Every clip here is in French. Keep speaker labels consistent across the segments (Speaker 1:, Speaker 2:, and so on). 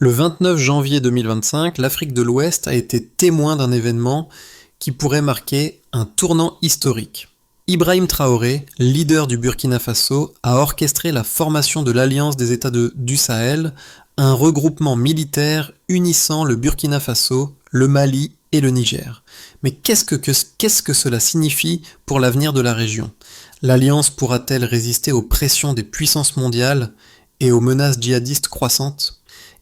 Speaker 1: Le 29 janvier 2025, l'Afrique de l'Ouest a été témoin d'un événement qui pourrait marquer un tournant historique. Ibrahim Traoré, leader du Burkina Faso, a orchestré la formation de l'Alliance des États du Sahel, un regroupement militaire unissant le Burkina Faso, le Mali et le Niger. Mais qu'est-ce que cela signifie pour l'avenir de la région ? L'Alliance pourra-t-elle résister aux pressions des puissances mondiales et aux menaces djihadistes croissantes ?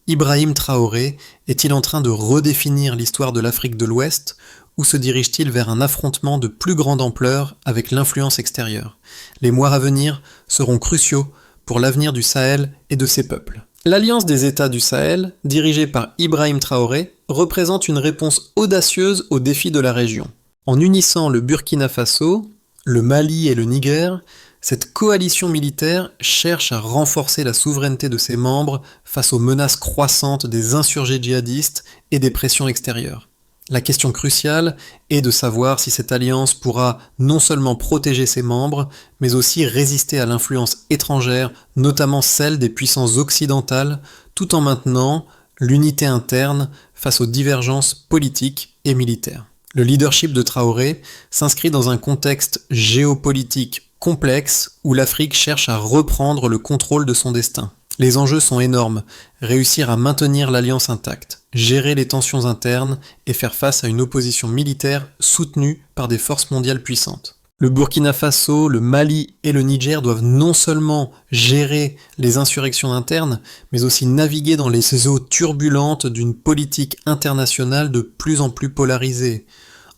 Speaker 1: Ibrahim Traoré est-il en train de redéfinir l'histoire de l'Afrique de l'Ouest ou se dirige-t-il vers un affrontement de plus grande ampleur avec l'influence extérieure ? Les mois à venir seront cruciaux pour l'avenir du Sahel et de ses peuples. L'Alliance des États du Sahel, dirigée par Ibrahim Traoré, représente une réponse audacieuse aux défis de la région. En unissant le Burkina Faso, le Mali et le Niger, cette coalition militaire cherche à renforcer la souveraineté de ses membres face aux menaces croissantes des insurgés djihadistes et des pressions extérieures. La question cruciale est de savoir si cette alliance pourra non seulement protéger ses membres, mais aussi résister à l'influence étrangère, notamment celle des puissances occidentales, tout en maintenant l'unité interne face aux divergences politiques et militaires. Le leadership de Traoré s'inscrit dans un contexte géopolitique complexe où l'Afrique cherche à reprendre le contrôle de son destin. Les enjeux sont énormes, réussir à maintenir l'alliance intacte, gérer les tensions internes et faire face à une opposition militaire soutenue par des forces mondiales puissantes. Le Burkina Faso, le Mali et le Niger doivent non seulement gérer les insurrections internes, mais aussi naviguer dans les eaux turbulentes d'une politique internationale de plus en plus polarisée.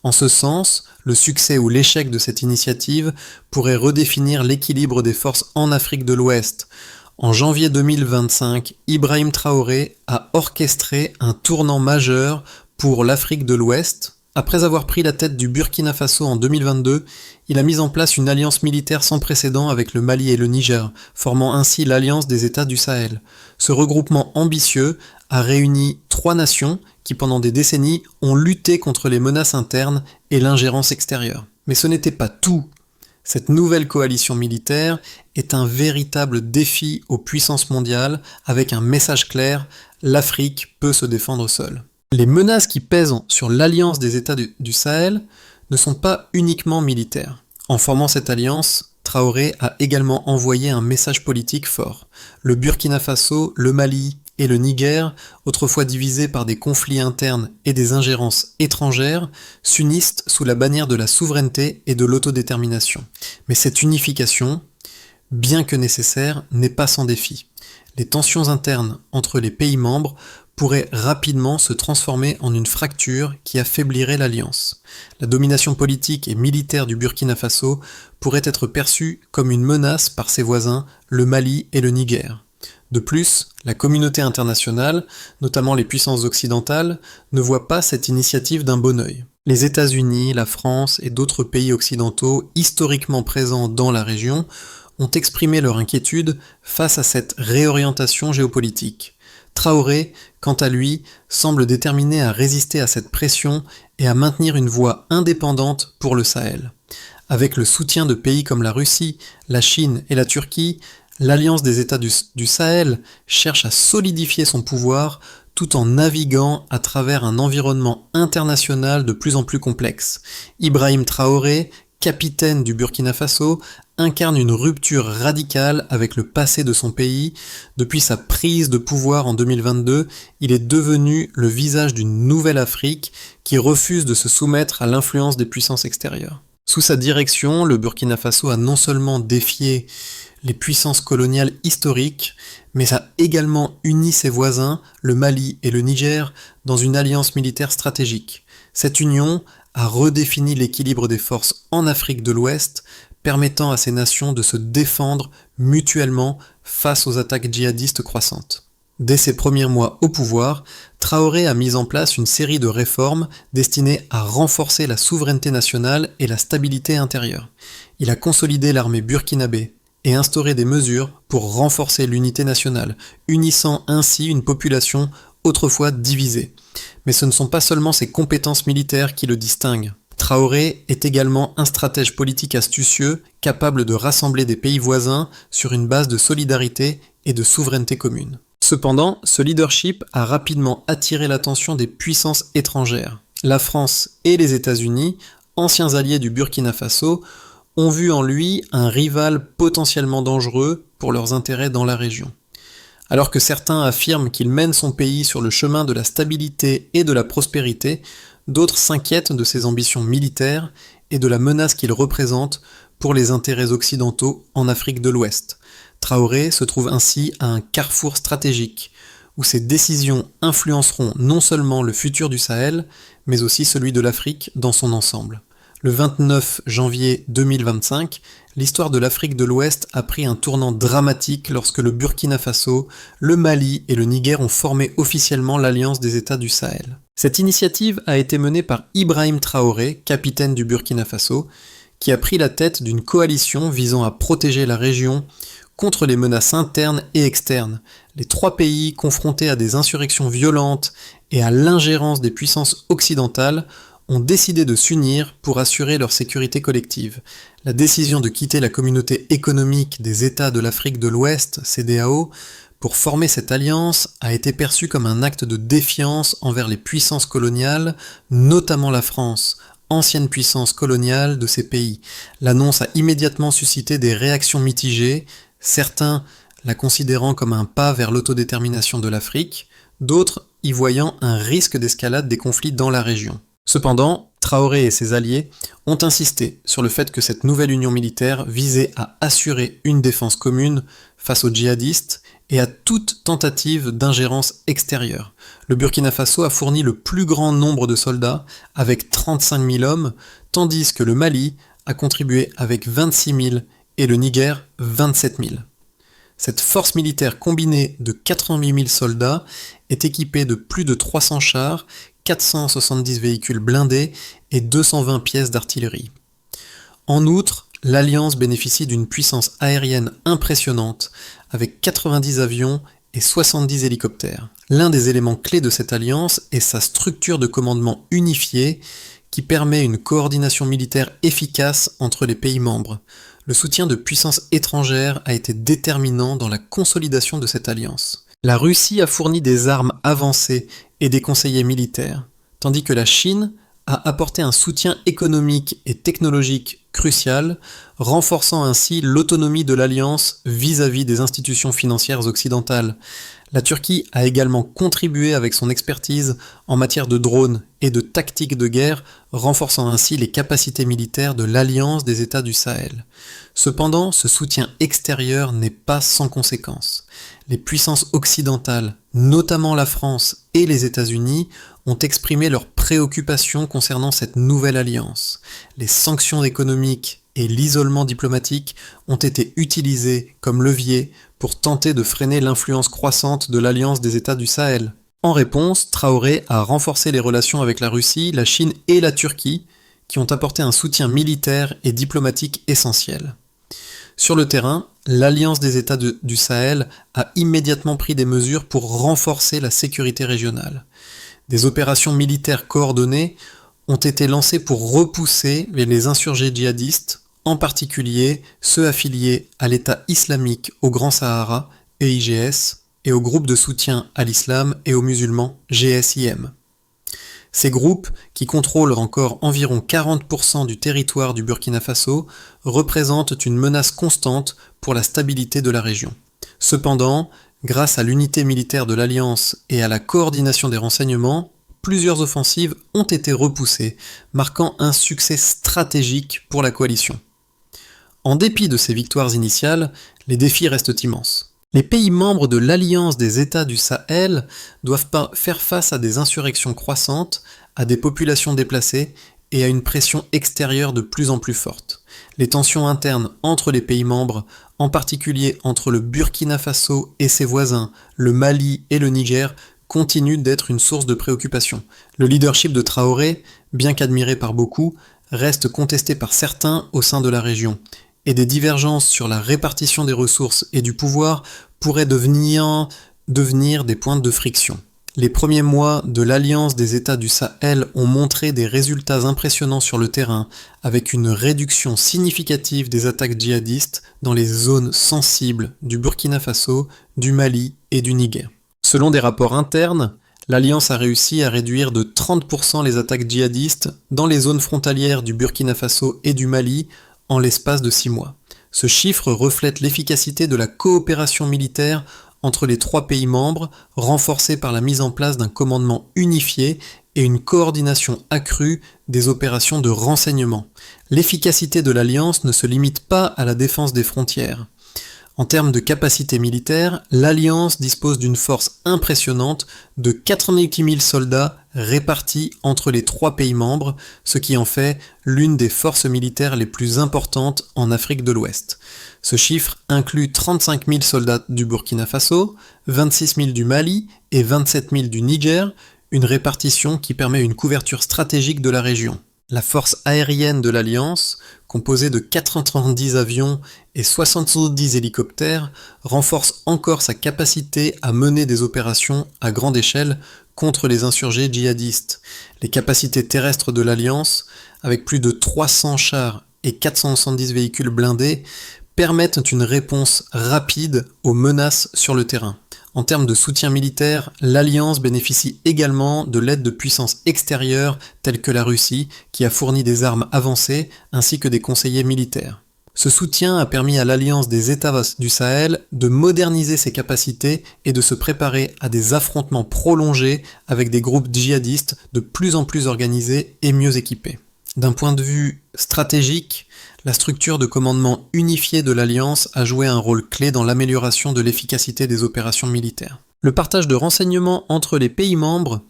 Speaker 1: En ce sens, le succès ou l'échec de cette initiative pourrait redéfinir l'équilibre des forces en Afrique de l'Ouest. En janvier 2025, Ibrahim Traoré a orchestré un tournant majeur pour l'Afrique de l'Ouest. Après avoir pris la tête du Burkina Faso en 2022, il a mis en place une alliance militaire sans précédent avec le Mali et le Niger, formant ainsi l'Alliance des États du Sahel. Ce regroupement ambitieux a réuni 3 nations qui pendant des décennies ont lutté contre les menaces internes et l'ingérence extérieure. Mais ce n'était pas tout. Cette nouvelle coalition militaire est un véritable défi aux puissances mondiales avec un message clair, l'Afrique peut se défendre seule. Les menaces qui pèsent sur l'Alliance des États du Sahel ne sont pas uniquement militaires. En formant cette alliance, Traoré a également envoyé un message politique fort. Le Burkina Faso, le Mali et le Niger, autrefois divisés par des conflits internes et des ingérences étrangères, s'unissent sous la bannière de la souveraineté et de l'autodétermination. Mais cette unification, bien que nécessaire, n'est pas sans défi. Les tensions internes entre les pays membres pourraient rapidement se transformer en une fracture qui affaiblirait l'alliance. La domination politique et militaire du Burkina Faso pourrait être perçue comme une menace par ses voisins, le Mali et le Niger. De plus, la communauté internationale, notamment les puissances occidentales, ne voit pas cette initiative d'un bon œil. Les États-Unis, la France et d'autres pays occidentaux historiquement présents dans la région ont exprimé leur inquiétude face à cette réorientation géopolitique. Traoré, quant à lui, semble déterminé à résister à cette pression et à maintenir une voie indépendante pour le Sahel. Avec le soutien de pays comme la Russie, la Chine et la Turquie, l'Alliance des États du Sahel cherche à solidifier son pouvoir tout en naviguant à travers un environnement international de plus en plus complexe. Ibrahim Traoré, capitaine du Burkina Faso, incarne une rupture radicale avec le passé de son pays. Depuis sa prise de pouvoir en 2022, il est devenu le visage d'une nouvelle Afrique qui refuse de se soumettre à l'influence des puissances extérieures. Sous sa direction, le Burkina Faso a non seulement défié les puissances coloniales historiques, mais a également uni ses voisins, le Mali et le Niger, dans une alliance militaire stratégique. Cette union a redéfini l'équilibre des forces en Afrique de l'Ouest, permettant à ces nations de se défendre mutuellement face aux attaques djihadistes croissantes. Dès ses premiers mois au pouvoir, Traoré a mis en place une série de réformes destinées à renforcer la souveraineté nationale et la stabilité intérieure. Il a consolidé l'armée burkinabé et instauré des mesures pour renforcer l'unité nationale, unissant ainsi une population autrefois divisée. Mais ce ne sont pas seulement ses compétences militaires qui le distinguent. Traoré est également un stratège politique astucieux, capable de rassembler des pays voisins sur une base de solidarité et de souveraineté commune. Cependant, ce leadership a rapidement attiré l'attention des puissances étrangères. La France et les États-Unis, anciens alliés du Burkina Faso, ont vu en lui un rival potentiellement dangereux pour leurs intérêts dans la région. Alors que certains affirment qu'il mène son pays sur le chemin de la stabilité et de la prospérité, d'autres s'inquiètent de ses ambitions militaires et de la menace qu'il représente pour les intérêts occidentaux en Afrique de l'Ouest. Traoré se trouve ainsi à un carrefour stratégique, où ses décisions influenceront non seulement le futur du Sahel, mais aussi celui de l'Afrique dans son ensemble. Le 29 janvier 2025, l'histoire de l'Afrique de l'Ouest a pris un tournant dramatique lorsque le Burkina Faso, le Mali et le Niger ont formé officiellement l'Alliance des États du Sahel. Cette initiative a été menée par Ibrahim Traoré, capitaine du Burkina Faso, qui a pris la tête d'une coalition visant à protéger la région contre les menaces internes et externes. Les trois pays, confrontés à des insurrections violentes et à l'ingérence des puissances occidentales, ont décidé de s'unir pour assurer leur sécurité collective. La décision de quitter la communauté économique des États de l'Afrique de l'Ouest, CEDEAO, pour former cette alliance a été perçue comme un acte de défiance envers les puissances coloniales, notamment la France, ancienne puissance coloniale de ces pays. L'annonce a immédiatement suscité des réactions mitigées, certains la considérant comme un pas vers l'autodétermination de l'Afrique, d'autres y voyant un risque d'escalade des conflits dans la région. Cependant, Traoré et ses alliés ont insisté sur le fait que cette nouvelle union militaire visait à assurer une défense commune face aux djihadistes et à toute tentative d'ingérence extérieure. Le Burkina Faso a fourni le plus grand nombre de soldats, avec 35 000 hommes, tandis que le Mali a contribué avec 26 000 et le Niger 27 000. Cette force militaire combinée de 88 000 soldats est équipée de plus de 300 chars, 470 véhicules blindés et 220 pièces d'artillerie. En outre, l'Alliance bénéficie d'une puissance aérienne impressionnante, avec 90 avions et 70 hélicoptères. L'un des éléments clés de cette alliance est sa structure de commandement unifiée qui permet une coordination militaire efficace entre les pays membres. Le soutien de puissances étrangères a été déterminant dans la consolidation de cette alliance. La Russie a fourni des armes avancées et des conseillers militaires, tandis que la Chine a apporté un soutien économique et technologique crucial, renforçant ainsi l'autonomie de l'Alliance vis-à-vis des institutions financières occidentales. La Turquie a également contribué avec son expertise en matière de drones et de tactiques de guerre, renforçant ainsi les capacités militaires de l'Alliance des États du Sahel. Cependant, ce soutien extérieur n'est pas sans conséquences. Les puissances occidentales, notamment la France et les États-Unis, ont exprimé leurs préoccupations concernant cette nouvelle alliance. Les sanctions économiques et l'isolement diplomatique ont été utilisés comme levier pour tenter de freiner l'influence croissante de l'Alliance des États du Sahel. En réponse, Traoré a renforcé les relations avec la Russie, la Chine et la Turquie, qui ont apporté un soutien militaire et diplomatique essentiel. Sur le terrain, l'Alliance des États du Sahel a immédiatement pris des mesures pour renforcer la sécurité régionale. Des opérations militaires coordonnées ont été lancées pour repousser les insurgés djihadistes, en particulier ceux affiliés à l'État islamique au Grand Sahara, EIGS, et au groupe de soutien à l'islam et aux musulmans, GSIM. Ces groupes, qui contrôlent encore environ 40% du territoire du Burkina Faso, représentent une menace constante pour la stabilité de la région. Cependant, grâce à l'unité militaire de l'Alliance et à la coordination des renseignements, plusieurs offensives ont été repoussées, marquant un succès stratégique pour la coalition. En dépit de ces victoires initiales, les défis restent immenses. Les pays membres de l'Alliance des États du Sahel doivent faire face à des insurrections croissantes, à des populations déplacées et à une pression extérieure de plus en plus forte. Les tensions internes entre les pays membres, en particulier entre le Burkina Faso et ses voisins, le Mali et le Niger, continuent d'être une source de préoccupation. Le leadership de Traoré, bien qu'admiré par beaucoup, reste contesté par certains au sein de la région, et des divergences sur la répartition des ressources et du pouvoir pourraient devenir des points de friction. Les premiers mois de l'Alliance des États du Sahel ont montré des résultats impressionnants sur le terrain, avec une réduction significative des attaques djihadistes dans les zones sensibles du Burkina Faso, du Mali et du Niger. Selon des rapports internes, l'Alliance a réussi à réduire de 30% les attaques djihadistes dans les zones frontalières du Burkina Faso et du Mali en l'espace de 6 mois. Ce chiffre reflète l'efficacité de la coopération militaire entre les 3 pays membres, renforcée par la mise en place d'un commandement unifié et une coordination accrue des opérations de renseignement. L'efficacité de l'Alliance ne se limite pas à la défense des frontières. En termes de capacité militaire, l'Alliance dispose d'une force impressionnante de 90 000 soldats répartis entre les 3 pays membres, ce qui en fait l'une des forces militaires les plus importantes en Afrique de l'Ouest. Ce chiffre inclut 35 000 soldats du Burkina Faso, 26 000 du Mali et 27 000 du Niger, une répartition qui permet une couverture stratégique de la région. La force aérienne de l'Alliance, composée de 90 avions et 70 hélicoptères, renforce encore sa capacité à mener des opérations à grande échelle contre les insurgés djihadistes. Les capacités terrestres de l'Alliance, avec plus de 300 chars et 470 véhicules blindés, permettent une réponse rapide aux menaces sur le terrain. En termes de soutien militaire, l'Alliance bénéficie également de l'aide de puissances extérieures telles que la Russie, qui a fourni des armes avancées ainsi que des conseillers militaires. Ce soutien a permis à l'Alliance des États du Sahel de moderniser ses capacités et de se préparer à des affrontements prolongés avec des groupes djihadistes de plus en plus organisés et mieux équipés. D'un point de vue stratégique, la structure de commandement unifiée de l'Alliance a joué un rôle clé dans l'amélioration de l'efficacité des opérations militaires. Le partage de renseignements entre les pays membres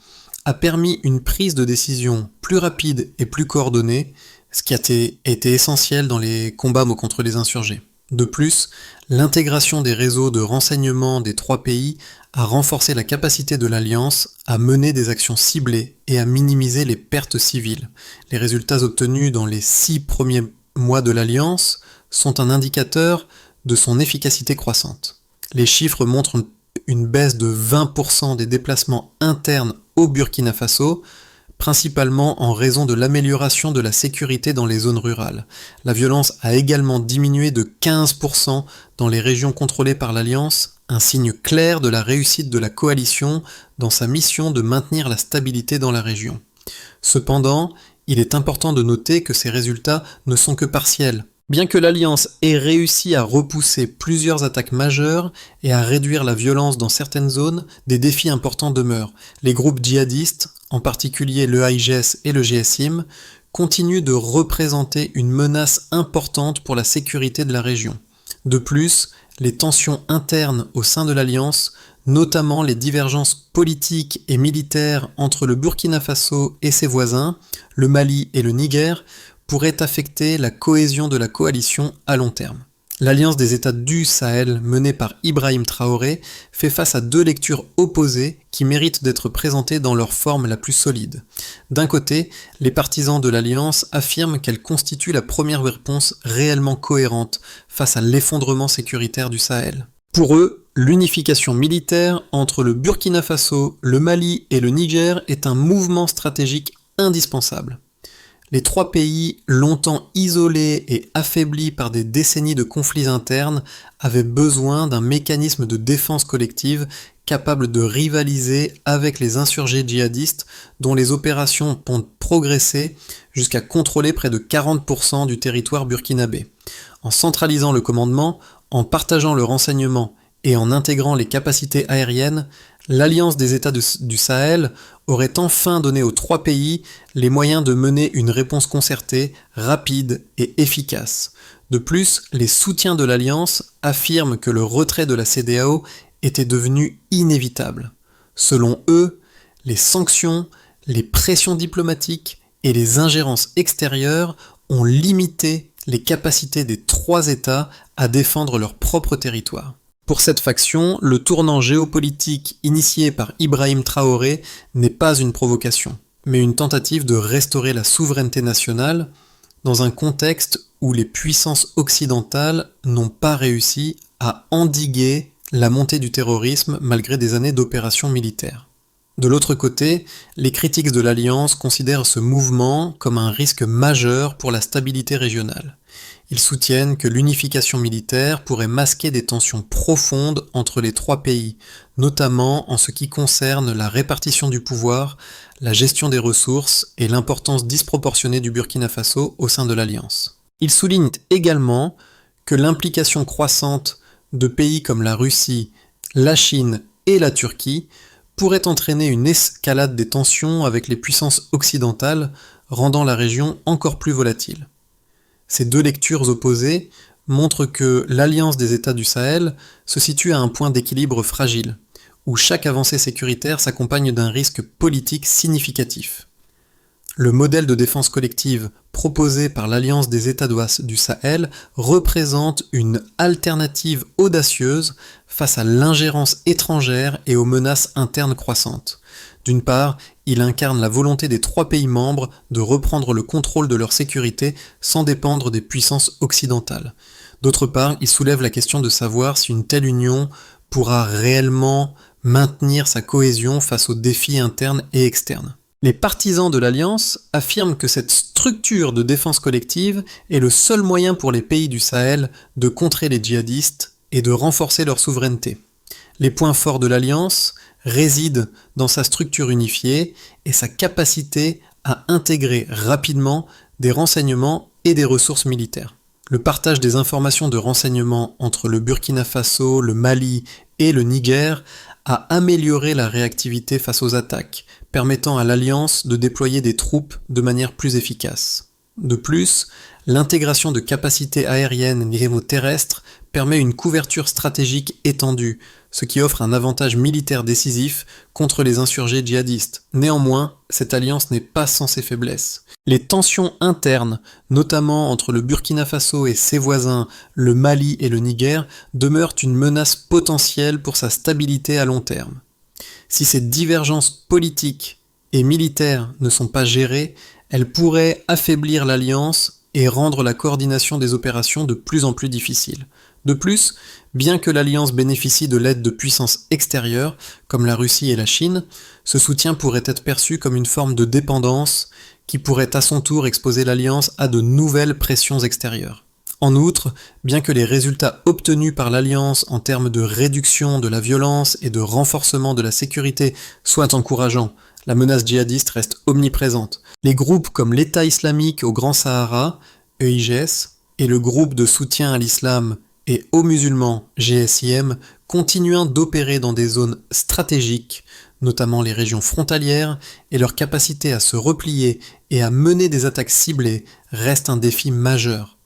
Speaker 1: a permis une prise de décision plus rapide et plus coordonnée, ce qui a été essentiel dans les combats contre les insurgés. De plus, l'intégration des réseaux de renseignement des 3 pays a renforcé la capacité de l'Alliance à mener des actions ciblées et à minimiser les pertes civiles. Les résultats obtenus dans les 6 premiers mois de l'Alliance sont un indicateur de son efficacité croissante. Les chiffres montrent une baisse de 20% des déplacements internes au Burkina Faso, principalement en raison de l'amélioration de la sécurité dans les zones rurales. La violence a également diminué de 15% dans les régions contrôlées par l'Alliance, un signe clair de la réussite de la coalition dans sa mission de maintenir la stabilité dans la région. Cependant, il est important de noter que ces résultats ne sont que partiels. Bien que l'Alliance ait réussi à repousser plusieurs attaques majeures et à réduire la violence dans certaines zones, des défis importants demeurent. Les groupes djihadistes, en particulier le IGS et le GSIM, continuent de représenter une menace importante pour la sécurité de la région. De plus, les tensions internes au sein de l'Alliance, notamment les divergences politiques et militaires entre le Burkina Faso et ses voisins, le Mali et le Niger, pourraient affecter la cohésion de la coalition à long terme. L'Alliance des États du Sahel, menée par Ibrahim Traoré, fait face à 2 lectures opposées qui méritent d'être présentées dans leur forme la plus solide. D'un côté, les partisans de l'Alliance affirment qu'elle constitue la première réponse réellement cohérente face à l'effondrement sécuritaire du Sahel. Pour eux, l'unification militaire entre le Burkina Faso, le Mali et le Niger est un mouvement stratégique indispensable. Les 3 pays, longtemps isolés et affaiblis par des décennies de conflits internes, avaient besoin d'un mécanisme de défense collective capable de rivaliser avec les insurgés djihadistes dont les opérations ont progressé jusqu'à contrôler près de 40% du territoire burkinabé. En centralisant le commandement, en partageant le renseignement et en intégrant les capacités aériennes, l'Alliance des États du Sahel aurait enfin donné aux 3 pays les moyens de mener une réponse concertée, rapide et efficace. De plus, les soutiens de l'Alliance affirment que le retrait de la CEDEAO était devenu inévitable. Selon eux, les sanctions, les pressions diplomatiques et les ingérences extérieures ont limité les capacités des 3 États à défendre leur propre territoire. Pour cette faction, le tournant géopolitique initié par Ibrahim Traoré n'est pas une provocation, mais une tentative de restaurer la souveraineté nationale dans un contexte où les puissances occidentales n'ont pas réussi à endiguer la montée du terrorisme malgré des années d'opérations militaires. De l'autre côté, les critiques de l'Alliance considèrent ce mouvement comme un risque majeur pour la stabilité régionale. Ils soutiennent que l'unification militaire pourrait masquer des tensions profondes entre les trois pays, notamment en ce qui concerne la répartition du pouvoir, la gestion des ressources et l'importance disproportionnée du Burkina Faso au sein de l'Alliance. Ils soulignent également que l'implication croissante de pays comme la Russie, la Chine et la Turquie pourrait entraîner une escalade des tensions avec les puissances occidentales, rendant la région encore plus volatile. Ces deux lectures opposées montrent que l'Alliance des États du Sahel se situe à un point d'équilibre fragile, où chaque avancée sécuritaire s'accompagne d'un risque politique significatif. Le modèle de défense collective proposé par l'Alliance des États du Sahel représente une alternative audacieuse face à l'ingérence étrangère et aux menaces internes croissantes. D'une part, il incarne la volonté des trois pays membres de reprendre le contrôle de leur sécurité sans dépendre des puissances occidentales. D'autre part, il soulève la question de savoir si une telle union pourra réellement maintenir sa cohésion face aux défis internes et externes. Les partisans de l'Alliance affirment que cette structure de défense collective est le seul moyen pour les pays du Sahel de contrer les djihadistes et de renforcer leur souveraineté. Les points forts de l'Alliance résident dans sa structure unifiée et sa capacité à intégrer rapidement des renseignements et des ressources militaires. Le partage des informations de renseignement entre le Burkina Faso, le Mali et le Niger a amélioré la réactivité face aux attaques, permettant à l'Alliance de déployer des troupes de manière plus efficace. De plus, l'intégration de capacités aériennes et terrestres permet une couverture stratégique étendue, ce qui offre un avantage militaire décisif contre les insurgés djihadistes. Néanmoins, cette alliance n'est pas sans ses faiblesses. Les tensions internes, notamment entre le Burkina Faso et ses voisins, le Mali et le Niger, demeurent une menace potentielle pour sa stabilité à long terme. Si ces divergences politiques et militaires ne sont pas gérées, elles pourraient affaiblir l'alliance et rendre la coordination des opérations de plus en plus difficile. De plus, bien que l'Alliance bénéficie de l'aide de puissances extérieures, comme la Russie et la Chine, ce soutien pourrait être perçu comme une forme de dépendance qui pourrait à son tour exposer l'Alliance à de nouvelles pressions extérieures. En outre, bien que les résultats obtenus par l'Alliance en termes de réduction de la violence et de renforcement de la sécurité soient encourageants, la menace djihadiste reste omniprésente. Les groupes comme l'État islamique au Grand Sahara, EIGS, et le groupe de soutien à l'islam et aux musulmans, GSIM, continuant d'opérer dans des zones stratégiques, notamment les régions frontalières, et leur capacité à se replier et à mener des attaques ciblées reste un défi majeur.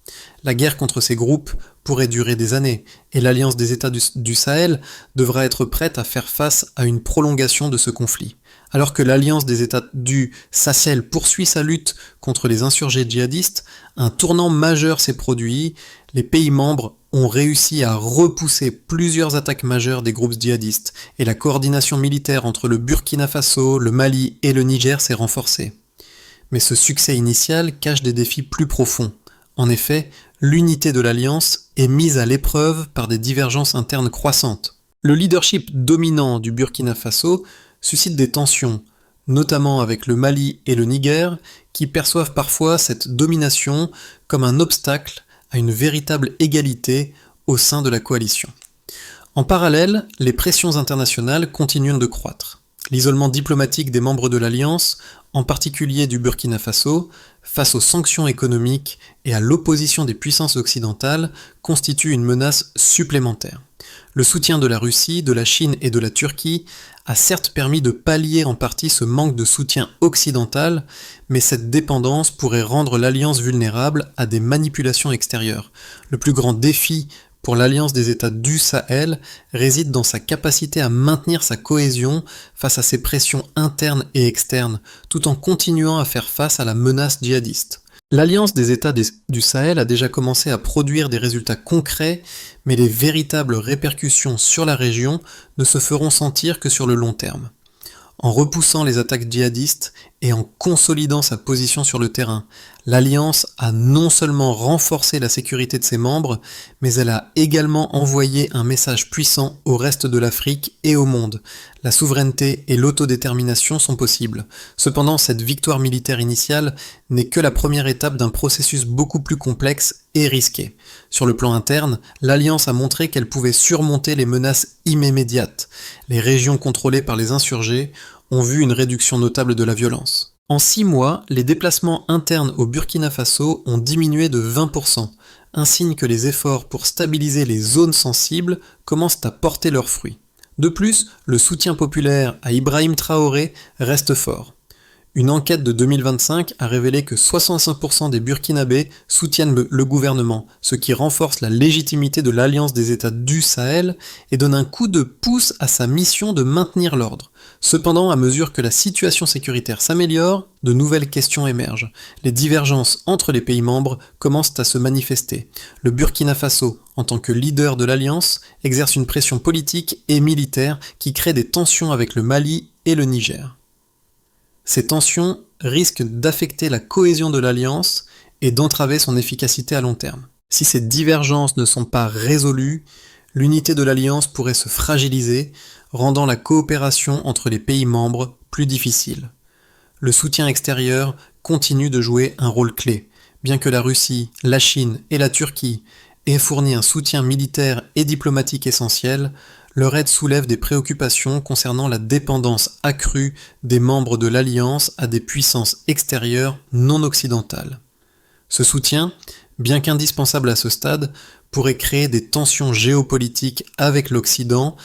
Speaker 1: La guerre contre ces groupes pourrait durer des années, et l'Alliance des États du Sahel devra être prête à faire face à une prolongation de ce conflit. Alors que l'Alliance des États du Sahel poursuit sa lutte contre les insurgés djihadistes, un tournant majeur s'est produit. Les pays membres ont réussi à repousser plusieurs attaques majeures des groupes djihadistes, et la coordination militaire entre le Burkina Faso, le Mali et le Niger s'est renforcée. Mais ce succès initial cache des défis plus profonds. En effet, l'unité de l'Alliance est mise à l'épreuve par des divergences internes croissantes. Le leadership dominant du Burkina Faso suscite des tensions, notamment avec le Mali et le Niger, qui perçoivent parfois cette domination comme un obstacle à une véritable égalité au sein de la coalition. En parallèle, les pressions internationales continuent de croître. L'isolement diplomatique des membres de l'Alliance, en particulier du Burkina Faso, face aux sanctions économiques et à l'opposition des puissances occidentales, constitue une menace supplémentaire. Le soutien de la Russie, de la Chine et de la Turquie a certes permis de pallier en partie ce manque de soutien occidental, mais cette dépendance pourrait rendre l'Alliance vulnérable à des manipulations extérieures. Le plus grand défi pour l'Alliance des États du Sahel réside dans sa capacité à maintenir sa cohésion face à ces pressions internes et externes, tout en continuant à faire face à la menace djihadiste. L'Alliance des États du Sahel a déjà commencé à produire des résultats concrets, mais les véritables répercussions sur la région ne se feront sentir que sur le long terme. En repoussant les attaques djihadistes et en consolidant sa position sur le terrain. L'Alliance a non seulement renforcé la sécurité de ses membres, mais elle a également envoyé un message puissant au reste de l'Afrique et au monde. La souveraineté et l'autodétermination sont possibles. Cependant, cette victoire militaire initiale n'est que la première étape d'un processus beaucoup plus complexe et risqué. Sur le plan interne, l'Alliance a montré qu'elle pouvait surmonter les menaces immédiates. Les régions contrôlées par les insurgés ont vu une réduction notable de la violence. En 6 mois, les déplacements internes au Burkina Faso ont diminué de 20%, un signe que les efforts pour stabiliser les zones sensibles commencent à porter leurs fruits. De plus, le soutien populaire à Ibrahim Traoré reste fort. Une enquête de 2025 a révélé que 65% des Burkinabés soutiennent le gouvernement, ce qui renforce la légitimité de l'Alliance des États du Sahel et donne un coup de pouce à sa mission de maintenir l'ordre. Cependant, à mesure que la situation sécuritaire s'améliore, de nouvelles questions émergent. Les divergences entre les pays membres commencent à se manifester. Le Burkina Faso, en tant que leader de l'Alliance, exerce une pression politique et militaire qui crée des tensions avec le Mali et le Niger. Ces tensions risquent d'affecter la cohésion de l'Alliance et d'entraver son efficacité à long terme. Si ces divergences ne sont pas résolues, l'unité de l'Alliance pourrait se fragiliser, rendant la coopération entre les pays membres plus difficile. Le soutien extérieur continue de jouer un rôle clé. Bien que la Russie, la Chine et la Turquie aient fourni un soutien militaire et diplomatique essentiel, leur aide soulève des préoccupations concernant la dépendance accrue des membres de l'Alliance à des puissances extérieures non occidentales. Ce soutien, bien qu'indispensable à ce stade, pourrait créer des tensions géopolitiques avec l'Occident,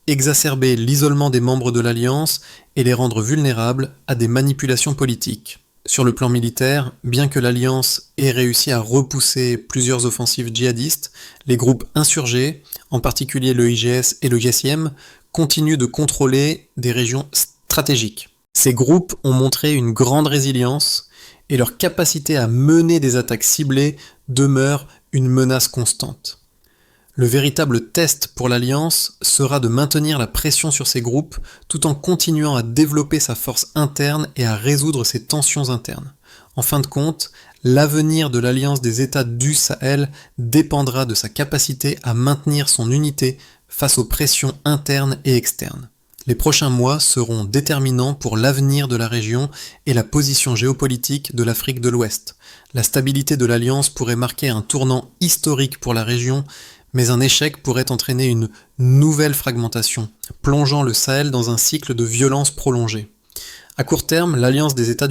Speaker 1: exacerber l'isolement des membres de l'Alliance et les rendre vulnérables à des manipulations politiques. Sur le plan militaire, bien que l'Alliance ait réussi à repousser plusieurs offensives djihadistes, les groupes insurgés, en particulier le IGS et le GSIM, continuent de contrôler des régions stratégiques. Ces groupes ont montré une grande résilience et leur capacité à mener des attaques ciblées demeure une menace constante. Le véritable test pour l'Alliance sera de maintenir la pression sur ces groupes tout en continuant à développer sa force interne et à résoudre ses tensions internes. En fin de compte, l'avenir de l'Alliance des États du Sahel dépendra de sa capacité à maintenir son unité face aux pressions internes et externes. Les prochains mois seront déterminants pour l'avenir de la région et la position géopolitique de l'Afrique de l'Ouest. La stabilité de l'Alliance pourrait marquer un tournant historique pour la région, mais un échec pourrait entraîner une nouvelle fragmentation, plongeant le Sahel dans un cycle de violence prolongée. À court terme, l'Alliance des États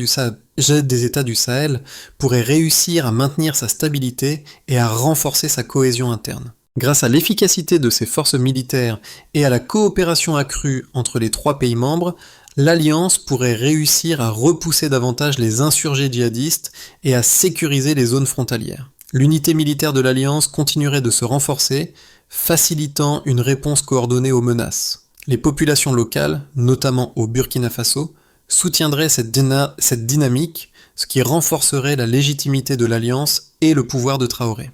Speaker 1: du Sahel pourrait réussir à maintenir sa stabilité et à renforcer sa cohésion interne. Grâce à l'efficacité de ses forces militaires et à la coopération accrue entre les 3 pays membres, l'Alliance pourrait réussir à repousser davantage les insurgés djihadistes et à sécuriser les zones frontalières. L'unité militaire de l'Alliance continuerait de se renforcer, facilitant une réponse coordonnée aux menaces. Les populations locales, notamment au Burkina Faso, soutiendraient cette dynamique, ce qui renforcerait la légitimité de l'Alliance et le pouvoir de Traoré.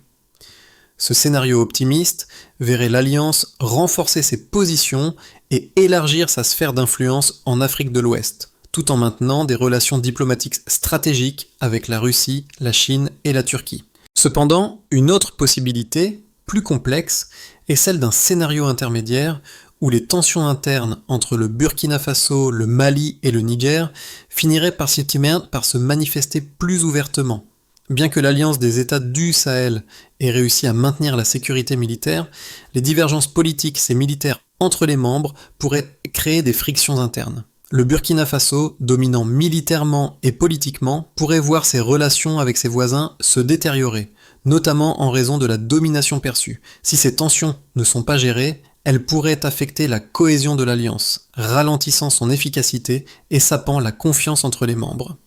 Speaker 1: Ce scénario optimiste verrait l'Alliance renforcer ses positions et élargir sa sphère d'influence en Afrique de l'Ouest, tout en maintenant des relations diplomatiques stratégiques avec la Russie, la Chine et la Turquie. Cependant, une autre possibilité, plus complexe, est celle d'un scénario intermédiaire où les tensions internes entre le Burkina Faso, le Mali et le Niger finiraient par se manifester plus ouvertement. Bien que l'Alliance des États du Sahel ait réussi à maintenir la sécurité militaire, les divergences politiques et militaires entre les membres pourraient créer des frictions internes. Le Burkina Faso, dominant militairement et politiquement, pourrait voir ses relations avec ses voisins se détériorer, notamment en raison de la domination perçue. Si ces tensions ne sont pas gérées, elles pourraient affecter la cohésion de l'Alliance, ralentissant son efficacité et sapant la confiance entre les membres.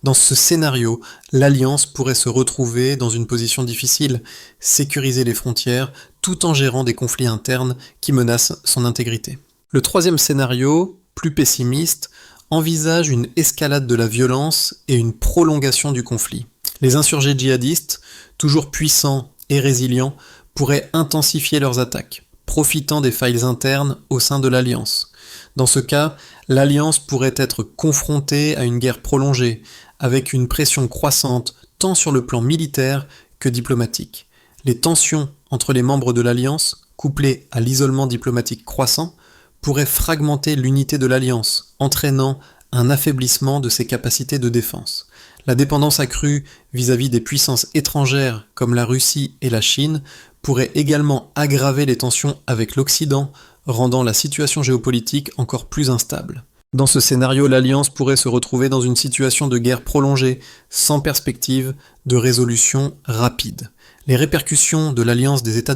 Speaker 1: Dans ce scénario, l'Alliance pourrait se retrouver dans une position difficile, sécuriser les frontières, tout en gérant des conflits internes qui menacent son intégrité. Le troisième scénario, plus pessimiste, envisage une escalade de la violence et une prolongation du conflit. Les insurgés djihadistes, toujours puissants et résilients, pourraient intensifier leurs attaques, profitant des failles internes au sein de l'Alliance. Dans ce cas, l'Alliance pourrait être confrontée à une guerre prolongée, avec une pression croissante tant sur le plan militaire que diplomatique. Les tensions entre les membres de l'Alliance, couplées à l'isolement diplomatique croissant, pourraient fragmenter l'unité de l'Alliance, entraînant un affaiblissement de ses capacités de défense. La dépendance accrue vis-à-vis des puissances étrangères comme la Russie et la Chine pourrait également aggraver les tensions avec l'Occident, rendant la situation géopolitique encore plus instable. Dans ce scénario, l'Alliance pourrait se retrouver dans une situation de guerre prolongée, sans perspective de résolution rapide. Les répercussions de l'Alliance des États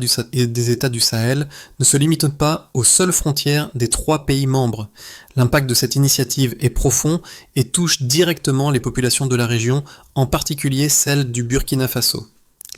Speaker 1: du Sahel ne se limitent pas aux seules frontières des 3 pays membres. L'impact de cette initiative est profond et touche directement les populations de la région, en particulier celles du Burkina Faso.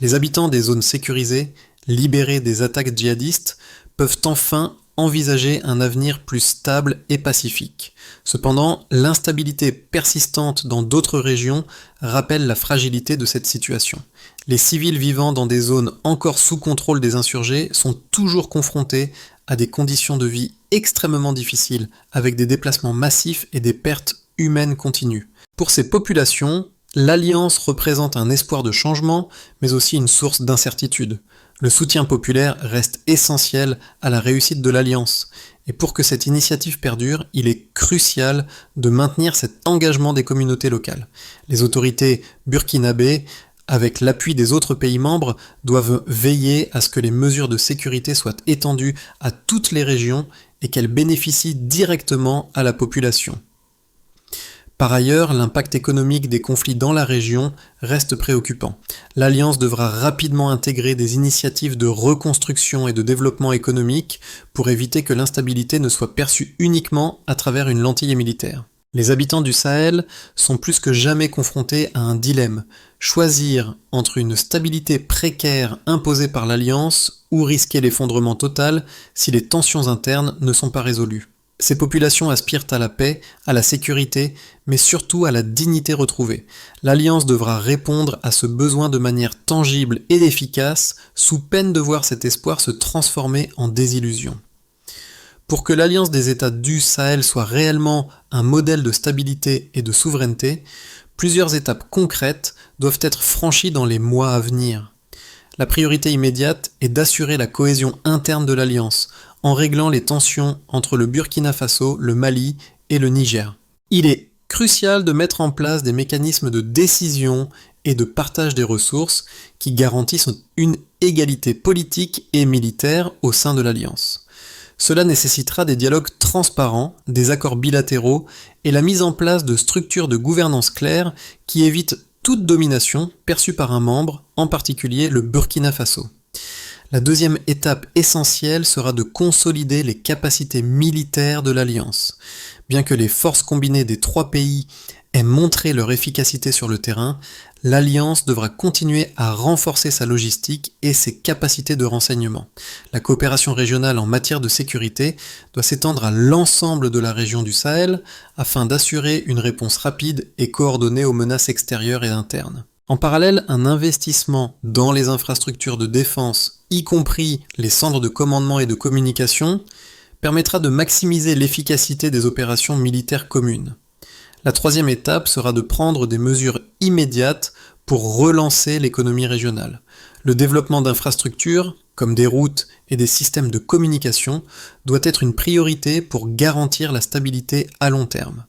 Speaker 1: Les habitants des zones sécurisées, libérés des attaques djihadistes, peuvent enfin envisager un avenir plus stable et pacifique. Cependant, l'instabilité persistante dans d'autres régions rappelle la fragilité de cette situation. Les civils vivant dans des zones encore sous contrôle des insurgés sont toujours confrontés à des conditions de vie extrêmement difficiles, avec des déplacements massifs et des pertes humaines continues. Pour ces populations, l'Alliance représente un espoir de changement, mais aussi une source d'incertitude. Le soutien populaire reste essentiel à la réussite de l'Alliance, et pour que cette initiative perdure, il est crucial de maintenir cet engagement des communautés locales. Les autorités burkinabées, avec l'appui des autres pays membres, doivent veiller à ce que les mesures de sécurité soient étendues à toutes les régions et qu'elles bénéficient directement à la population. Par ailleurs, l'impact économique des conflits dans la région reste préoccupant. L'Alliance devra rapidement intégrer des initiatives de reconstruction et de développement économique pour éviter que l'instabilité ne soit perçue uniquement à travers une lentille militaire. Les habitants du Sahel sont plus que jamais confrontés à un dilemme: choisir entre une stabilité précaire imposée par l'Alliance ou risquer l'effondrement total si les tensions internes ne sont pas résolues. Ces populations aspirent à la paix, à la sécurité, mais surtout à la dignité retrouvée. L'Alliance devra répondre à ce besoin de manière tangible et efficace, sous peine de voir cet espoir se transformer en désillusion. Pour que l'Alliance des États du Sahel soit réellement un modèle de stabilité et de souveraineté, plusieurs étapes concrètes doivent être franchies dans les mois à venir. La priorité immédiate est d'assurer la cohésion interne de l'Alliance, en réglant les tensions entre le Burkina Faso, le Mali et le Niger. Il est crucial de mettre en place des mécanismes de décision et de partage des ressources qui garantissent une égalité politique et militaire au sein de l'Alliance. Cela nécessitera des dialogues transparents, des accords bilatéraux et la mise en place de structures de gouvernance claires qui évitent toute domination perçue par un membre, en particulier le Burkina Faso. La deuxième étape essentielle sera de consolider les capacités militaires de l'Alliance. Bien que les forces combinées des 3 pays aient montré leur efficacité sur le terrain, l'Alliance devra continuer à renforcer sa logistique et ses capacités de renseignement. La coopération régionale en matière de sécurité doit s'étendre à l'ensemble de la région du Sahel afin d'assurer une réponse rapide et coordonnée aux menaces extérieures et internes. En parallèle, un investissement dans les infrastructures de défense, y compris les centres de commandement et de communication, permettra de maximiser l'efficacité des opérations militaires communes. La troisième étape sera de prendre des mesures immédiates pour relancer l'économie régionale. Le développement d'infrastructures, comme des routes et des systèmes de communication, doit être une priorité pour garantir la stabilité à long terme.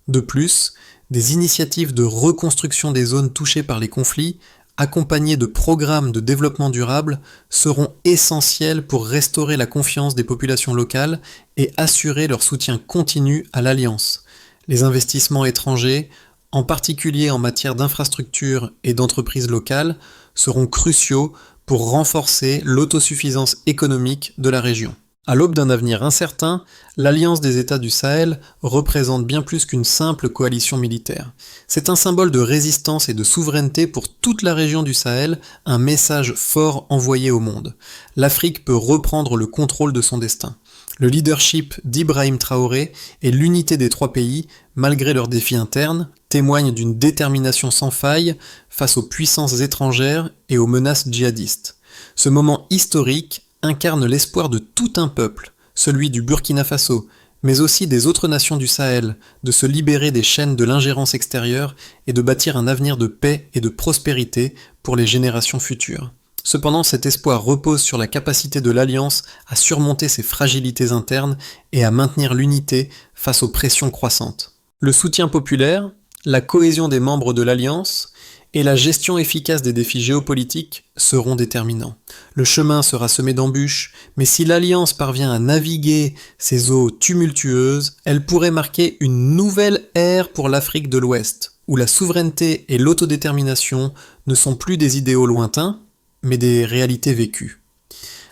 Speaker 1: De plus, des initiatives de reconstruction des zones touchées par les conflits, accompagnées de programmes de développement durable, seront essentielles pour restaurer la confiance des populations locales et assurer leur soutien continu à l'Alliance. Les investissements étrangers, en particulier en matière d'infrastructures et d'entreprises locales, seront cruciaux pour renforcer l'autosuffisance économique de la région. À l'aube d'un avenir incertain, l'Alliance des États du Sahel représente bien plus qu'une simple coalition militaire. C'est un symbole de résistance et de souveraineté pour toute la région du Sahel, un message fort envoyé au monde. L'Afrique peut reprendre le contrôle de son destin. Le leadership d'Ibrahim Traoré et l'unité des 3 pays, malgré leurs défis internes, témoignent d'une détermination sans faille face aux puissances étrangères et aux menaces djihadistes. Ce moment historique incarne l'espoir de tout un peuple, celui du Burkina Faso, mais aussi des autres nations du Sahel, de se libérer des chaînes de l'ingérence extérieure et de bâtir un avenir de paix et de prospérité pour les générations futures. Cependant, cet espoir repose sur la capacité de l'Alliance à surmonter ses fragilités internes et à maintenir l'unité face aux pressions croissantes. Le soutien populaire, la cohésion des membres de l'Alliance et la gestion efficace des défis géopolitiques seront déterminants. Le chemin sera semé d'embûches, mais si l'Alliance parvient à naviguer ces eaux tumultueuses, elle pourrait marquer une nouvelle ère pour l'Afrique de l'Ouest, où la souveraineté et l'autodétermination ne sont plus des idéaux lointains, mais des réalités vécues.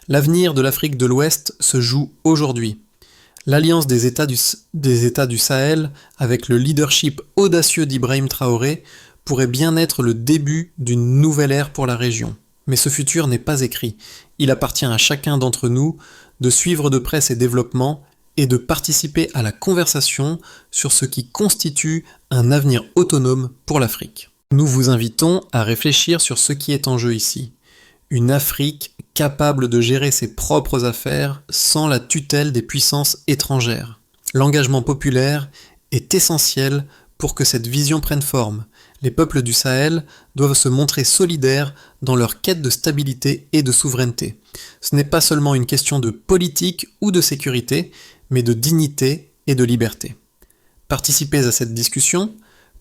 Speaker 1: L'avenir de l'Afrique de l'Ouest se joue aujourd'hui. L'alliance des États du Sahel, avec le leadership audacieux d'Ibrahim Traoré, pourrait bien être le début d'une nouvelle ère pour la région. Mais ce futur n'est pas écrit. Il appartient à chacun d'entre nous de suivre de près ces développements et de participer à la conversation sur ce qui constitue un avenir autonome pour l'Afrique. Nous vous invitons à réfléchir sur ce qui est en jeu ici. Une Afrique capable de gérer ses propres affaires sans la tutelle des puissances étrangères. L'engagement populaire est essentiel pour que cette vision prenne forme. Les peuples du Sahel doivent se montrer solidaires dans leur quête de stabilité et de souveraineté. Ce n'est pas seulement une question de politique ou de sécurité, mais de dignité et de liberté. Participez à cette discussion,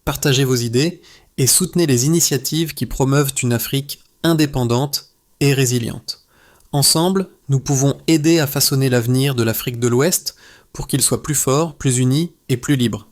Speaker 1: partagez vos idées et soutenez les initiatives qui promeuvent une Afrique indépendante et résiliente. Ensemble, nous pouvons aider à façonner l'avenir de l'Afrique de l'Ouest pour qu'il soit plus fort, plus uni et plus libre.